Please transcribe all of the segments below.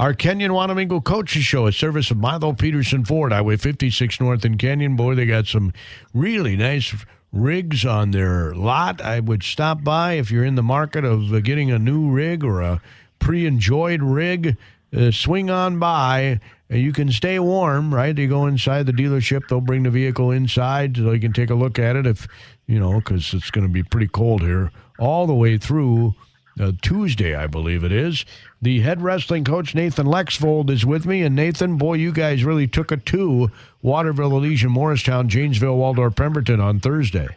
Our Kenyon-Wanamingo Coaches Show, a service of Milo Peterson Ford, Highway 56 North in Kenyon. Boy, they got some really nice rigs on their lot. I would stop by if you're in the market of getting a new rig or a pre-enjoyed rig. Swing on by. You can stay warm, right? You go inside the dealership. They'll bring the vehicle inside so you can take a look at it if, because it's going to be pretty cold here all the way through Tuesday, I believe it is. The head wrestling coach, Nathan Lexfold, is with me. And Nathan, boy, you guys really took it to Waterville, Elysian, Morristown, Janesville, Waldorf, Pemberton on Thursday.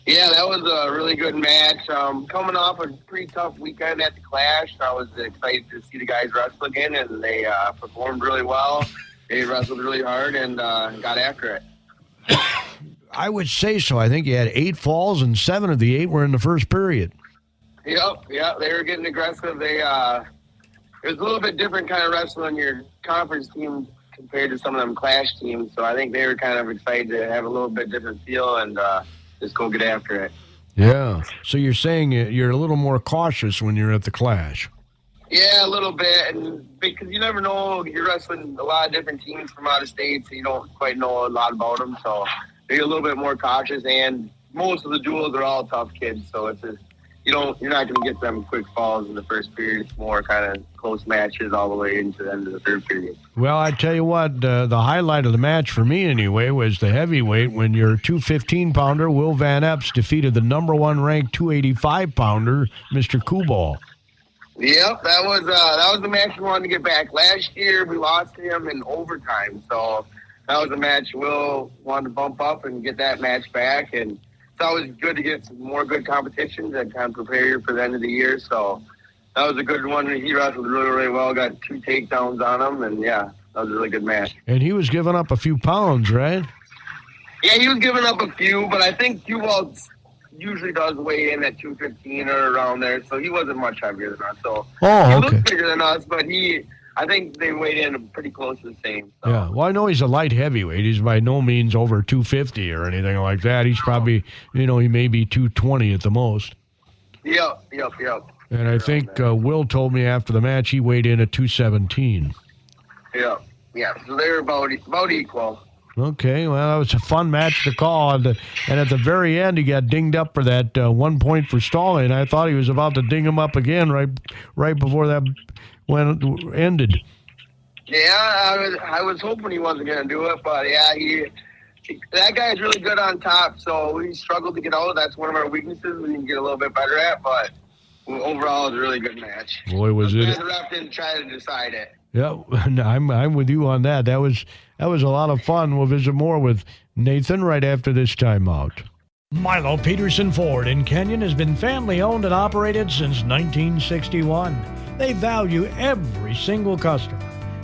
Yeah, that was a really good match. Coming off a pretty tough weekend at the Clash, I was excited to see the guys wrestle again, and they performed really well. They wrestled really hard and got after it. I would say so. I think you had 8 falls, and 7 of the 8 were in the first period. Yep, they were getting aggressive. It was a little bit different kind of wrestling your conference team compared to some of them Clash teams, so I think they were kind of excited to have a little bit different feel and just go get after it. Yeah. So you're saying you're a little more cautious when you're at the Clash. Yeah, a little bit, and because you never know, you're wrestling a lot of different teams from out of state, so you don't quite know a lot about them. So you're a little bit more cautious, and most of the duels are all tough kids, so it's you're not going to get them quick falls in the first period. It's more kind of close matches all the way into the end of the third period. Well, I tell you what, the highlight of the match for me anyway was the heavyweight when your 215-pounder, Will Van Epps, defeated the number 1 ranked 285-pounder, Mr. Kubal. Yep, that was the match we wanted to get back. Last year, we lost him in overtime, so that was a match Will wanted to bump up and get that match back, and it's always good to get some more good competitions and kind of prepare you for the end of the year. So that was a good one. He wrestled really, really well, got 2 takedowns on him, and yeah, that was a really good match. And he was giving up a few pounds, right? Yeah, he was giving up a few, but I think Q-Walt usually does weigh in at 215 or around there, so he wasn't much heavier than us. So he looked bigger than us, but I think they weighed in pretty close to the same. So. Yeah, well, I know he's a light heavyweight. He's by no means over 250 or anything like that. He's probably, he may be 220 at the most. Yep. And I think Will told me after the match he weighed in at 217. Yeah, so they're about equal. Okay, well, that was a fun match to call. And at the very end, he got dinged up for that 1 point for stalling. I thought he was about to ding him up again right before that ended. Yeah, I was hoping he wasn't going to do it, but yeah, that guy's really good on top, so we struggled to get out. That's one of our weaknesses we can get a little bit better at, but overall, it was a really good match. Boy, was it. The ref didn't try to decide it. Yeah, I'm with you on that. That was a lot of fun. We'll visit more with Nathan right after this timeout. Milo Peterson Ford in Kenyon has been family owned and operated since 1961. They value every single customer.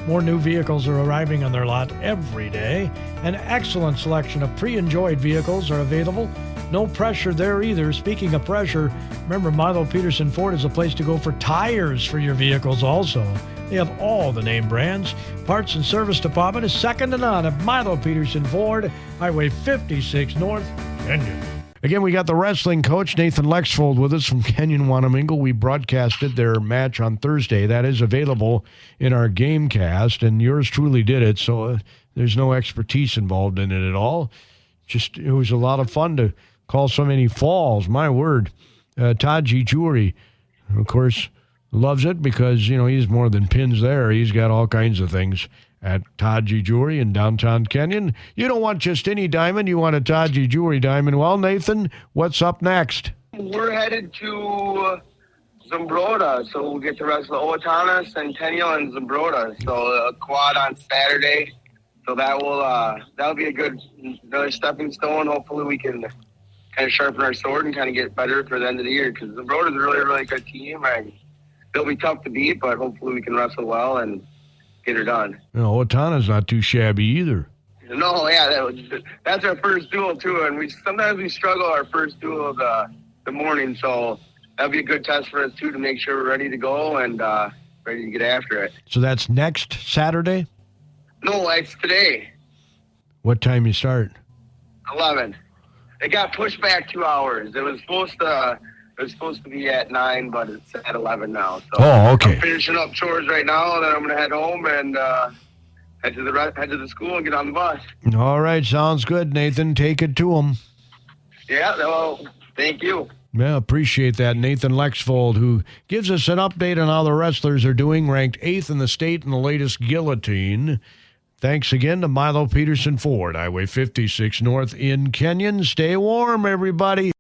More new vehicles are arriving on their lot every day. An excellent selection of pre-enjoyed vehicles are available. No pressure there either. Speaking of pressure, remember Milo Peterson Ford is a place to go for tires for your vehicles also. They have all the name brands. Parts and service department is second to none at Milo Peterson Ford, Highway 56 North, Kenyon. Again, we got the wrestling coach, Nathan Lexfold, with us from Kenyon-Wanamingo. We broadcasted their match on Thursday. That is available in our Gamecast, and yours truly did it, so there's no expertise involved in it at all. Just, it was a lot of fun to call so many falls. My word. Taji Jury, of course, loves it because, he's more than pins there. He's got all kinds of things at Taji Jewelry in downtown Kenyon. You don't want just any diamond. You want a Taji Jewelry diamond. Well, Nathan, what's up next? We're headed to Zumbrota, so we'll get to wrestle Owatonna, Centennial, and Zumbrota. So a quad on Saturday. So that'll be another stepping stone. Hopefully we can kind of sharpen our sword and kind of get better for the end of the year because Zumbrota's a really, really good team. And they'll be tough to beat, but hopefully we can wrestle well and get her done. Owatonna's not too shabby either. No, yeah, that's our first duel too, and sometimes we struggle our first duel of the morning, so that'll be a good test for us too to make sure we're ready to go and ready to get after it. So that's next Saturday? No, it's today. What time you start? 11. It got pushed back 2 hours. It was supposed to It was supposed to be at 9, but it's at 11 now. So Oh, okay. I'm finishing up chores right now, and then I'm gonna head home and head to the school and get on the bus. All right, sounds good, Nathan. Take it to him. Yeah, well, thank you. Yeah, appreciate that. Nathan Lexfold, who gives us an update on how the wrestlers are doing, ranked 8th in the state in the latest guillotine. Thanks again to Milo Peterson Ford, Highway 56 North in Kenyon. Stay warm, everybody.